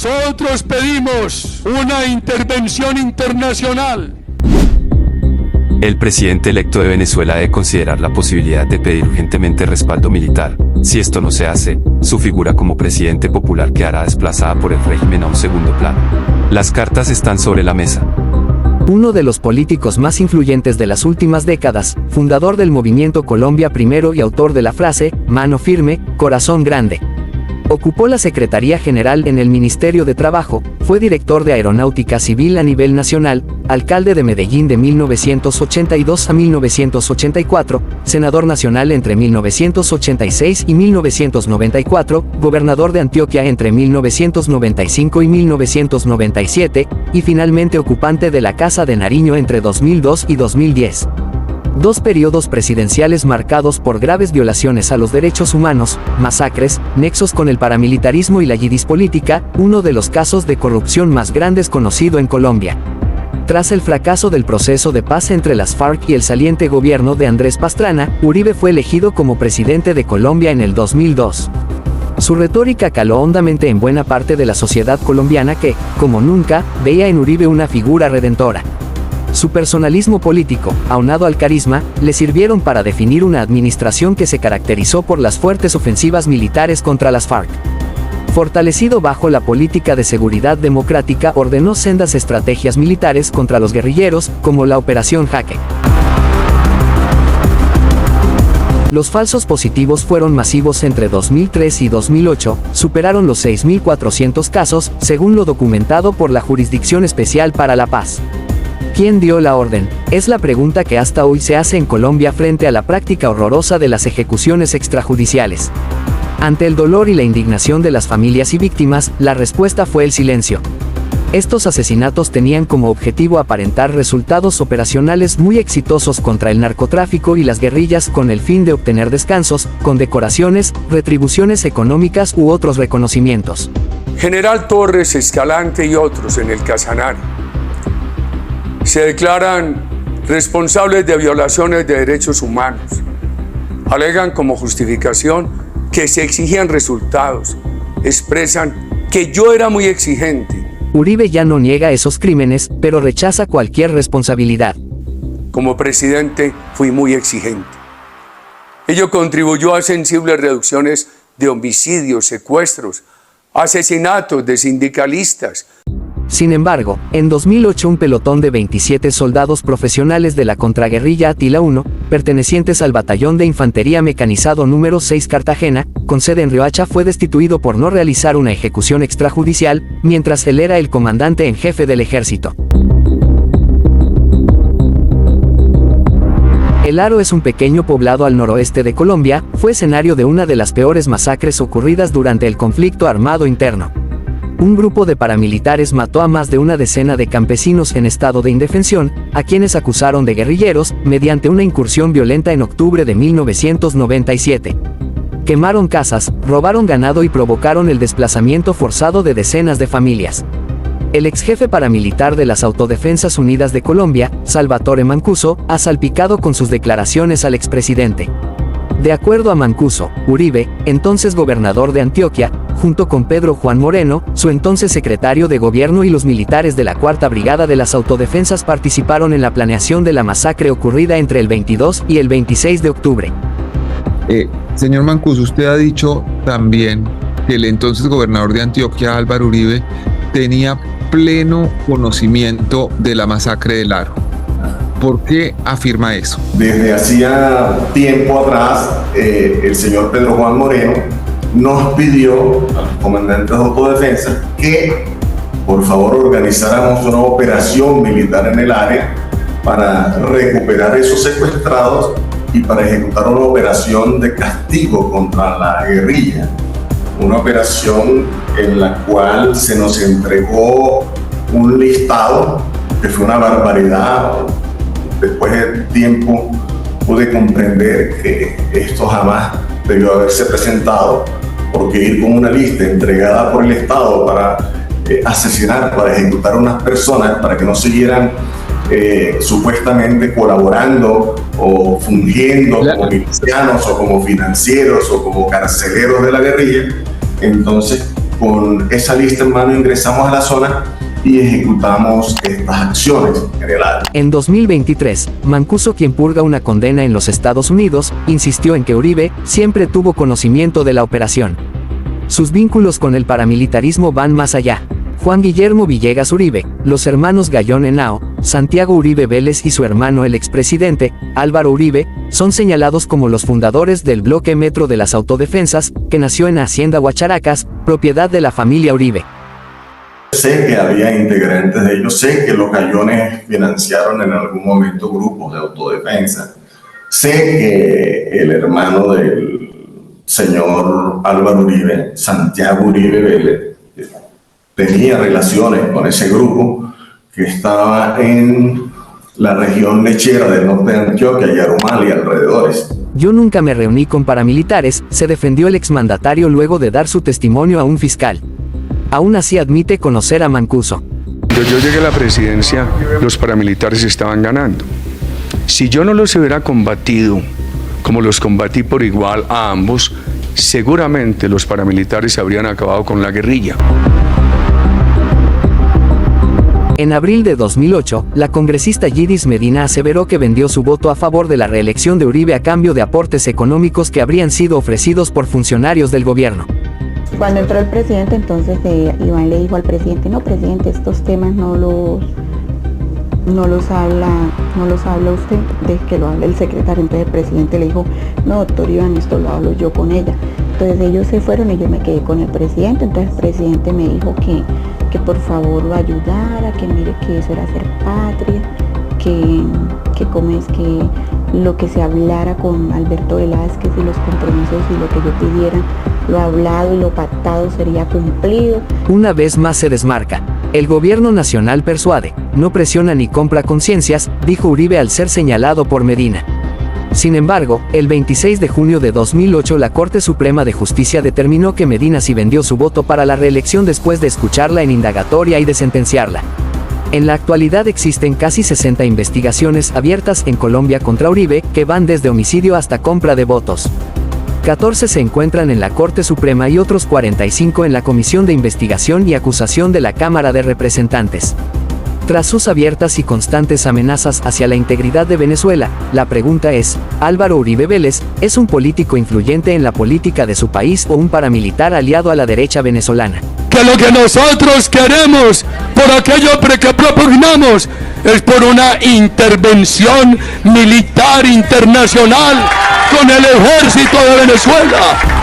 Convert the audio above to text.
Nosotros pedimos una intervención internacional. El presidente electo de Venezuela debe considerar la posibilidad de pedir urgentemente respaldo militar. Si esto no se hace, su figura como presidente popular quedará desplazada por el régimen a un segundo plano. Las cartas están sobre la mesa. Uno de los políticos más influyentes de las últimas décadas, fundador del movimiento Colombia Primero y autor de la frase, mano firme, corazón grande. Ocupó la Secretaría General en el Ministerio de Trabajo, fue director de Aeronáutica Civil a nivel nacional, alcalde de Medellín de 1982 a 1984, senador nacional entre 1986 y 1994, gobernador de Antioquia entre 1995 y 1997, y finalmente ocupante de la Casa de Nariño entre 2002 y 2010. Dos periodos presidenciales marcados por graves violaciones a los derechos humanos, masacres, nexos con el paramilitarismo y la yidis política, uno de los casos de corrupción más grandes conocido en Colombia. Tras el fracaso del proceso de paz entre las FARC y el saliente gobierno de Andrés Pastrana, Uribe fue elegido como presidente de Colombia en el 2002. Su retórica caló hondamente en buena parte de la sociedad colombiana que, como nunca, veía en Uribe una figura redentora. Su personalismo político, aunado al carisma, le sirvieron para definir una administración que se caracterizó por las fuertes ofensivas militares contra las FARC. Fortalecido bajo la política de seguridad democrática, ordenó sendas estrategias militares contra los guerrilleros, como la Operación Jaque. Los falsos positivos fueron masivos entre 2003 y 2008, superaron los 6.400 casos, según lo documentado por la Jurisdicción Especial para la Paz. ¿Quién dio la orden? Es la pregunta que hasta hoy se hace en Colombia frente a la práctica horrorosa de las ejecuciones extrajudiciales. Ante el dolor y la indignación de las familias y víctimas, la respuesta fue el silencio. Estos asesinatos tenían como objetivo aparentar resultados operacionales muy exitosos contra el narcotráfico y las guerrillas con el fin de obtener descansos, condecoraciones, retribuciones económicas u otros reconocimientos. General Torres, Escalante y otros en el Casanare se declaran responsables de violaciones de derechos humanos. Alegan como justificación que se exigían resultados. Expresan que yo era muy exigente. Uribe ya no niega esos crímenes, pero rechaza cualquier responsabilidad. Como presidente fui muy exigente. Ello contribuyó a sensibles reducciones de homicidios, secuestros, asesinatos de sindicalistas. Sin embargo, en 2008 un pelotón de 27 soldados profesionales de la contraguerrilla Atila I, pertenecientes al Batallón de Infantería Mecanizado número 6 Cartagena, con sede en Riohacha, fue destituido por no realizar una ejecución extrajudicial, mientras él era el comandante en jefe del ejército. El Aro es un pequeño poblado al noroeste de Colombia, fue escenario de una de las peores masacres ocurridas durante el conflicto armado interno. Un grupo de paramilitares mató a más de una decena de campesinos en estado de indefensión, a quienes acusaron de guerrilleros, mediante una incursión violenta en octubre de 1997. Quemaron casas, robaron ganado y provocaron el desplazamiento forzado de decenas de familias. El exjefe paramilitar de las Autodefensas Unidas de Colombia, Salvatore Mancuso, ha salpicado con sus declaraciones al expresidente. De acuerdo a Mancuso, Uribe, entonces gobernador de Antioquia, junto con Pedro Juan Moreno, su entonces secretario de gobierno, y los militares de la Cuarta Brigada de las Autodefensas participaron en la planeación de la masacre ocurrida entre el 22 y el 26 de octubre. Señor Mancuso, usted ha dicho también que el entonces gobernador de Antioquia, Álvaro Uribe, tenía pleno conocimiento de la masacre del Aro. ¿Por qué afirma eso? Desde hacía tiempo atrás, el señor Pedro Juan Moreno nos pidió a los comandantes de autodefensa que por favor organizáramos una operación militar en el área para recuperar esos secuestrados y para ejecutar una operación de castigo contra la guerrilla. Una operación en la cual se nos entregó un listado que fue una barbaridad. Después del tiempo pude comprender que esto jamás debió haberse presentado, porque ir con una lista entregada por el Estado para asesinar, para ejecutar a unas personas, para que no siguieran supuestamente colaborando o fungiendo como milicianos o como financieros o como carceleros de la guerrilla, entonces con esa lista en mano ingresamos a la zona y ejecutamos estas acciones generales. En 2023, Mancuso, quien purga una condena en los Estados Unidos, insistió en que Uribe siempre tuvo conocimiento de la operación. Sus vínculos con el paramilitarismo van más allá. Juan Guillermo Villegas Uribe, los hermanos Gallón Henao, Santiago Uribe Vélez y su hermano el expresidente, Álvaro Uribe, son señalados como los fundadores del bloque Metro de las Autodefensas, que nació en Hacienda Huacharacas, propiedad de la familia Uribe. Sé que había integrantes de ellos, sé que los Gallones financiaron en algún momento grupos de autodefensa, sé que el hermano del señor Álvaro Uribe, Santiago Uribe Vélez, tenía relaciones con ese grupo que estaba en la región lechera del norte de Antioquia, Yarumal y alrededores. Yo nunca me reuní con paramilitares, se defendió el exmandatario luego de dar su testimonio a un fiscal. Aún así admite conocer a Mancuso. Cuando yo llegué a la presidencia, los paramilitares estaban ganando. Si yo no los hubiera combatido como los combatí por igual a ambos, seguramente los paramilitares habrían acabado con la guerrilla. En abril de 2008, la congresista Yidis Medina aseveró que vendió su voto a favor de la reelección de Uribe a cambio de aportes económicos que habrían sido ofrecidos por funcionarios del gobierno. Cuando entró el presidente, entonces Iván le dijo al presidente, no, presidente, estos temas no los habla usted, de que lo hable el secretario. Entonces el presidente le dijo, no, doctor Iván, esto lo hablo yo con ella. Entonces ellos se fueron y yo me quedé con el presidente. Entonces el presidente me dijo que por favor lo ayudara, que mire que eso era hacer patria, que como es que lo que se hablara con Alberto Velázquez y los compromisos y lo que yo pidiera, lo hablado y lo pactado sería cumplido. Una vez más se desmarca. El gobierno nacional persuade, no presiona ni compra conciencias, dijo Uribe al ser señalado por Medina. Sin embargo, el 26 de junio de 2008 la Corte Suprema de Justicia determinó que Medina sí vendió su voto para la reelección después de escucharla en indagatoria y de sentenciarla. En la actualidad existen casi 60 investigaciones abiertas en Colombia contra Uribe, que van desde homicidio hasta compra de votos. 14 se encuentran en la Corte Suprema y otros 45 en la Comisión de Investigación y Acusación de la Cámara de Representantes. Tras sus abiertas y constantes amenazas hacia la integridad de Venezuela, la pregunta es, ¿Álvaro Uribe Vélez es un político influyente en la política de su país o un paramilitar aliado a la derecha venezolana? Que lo que nosotros queremos, por aquello que propugnamos, es por una intervención militar internacional con el ejército de Venezuela.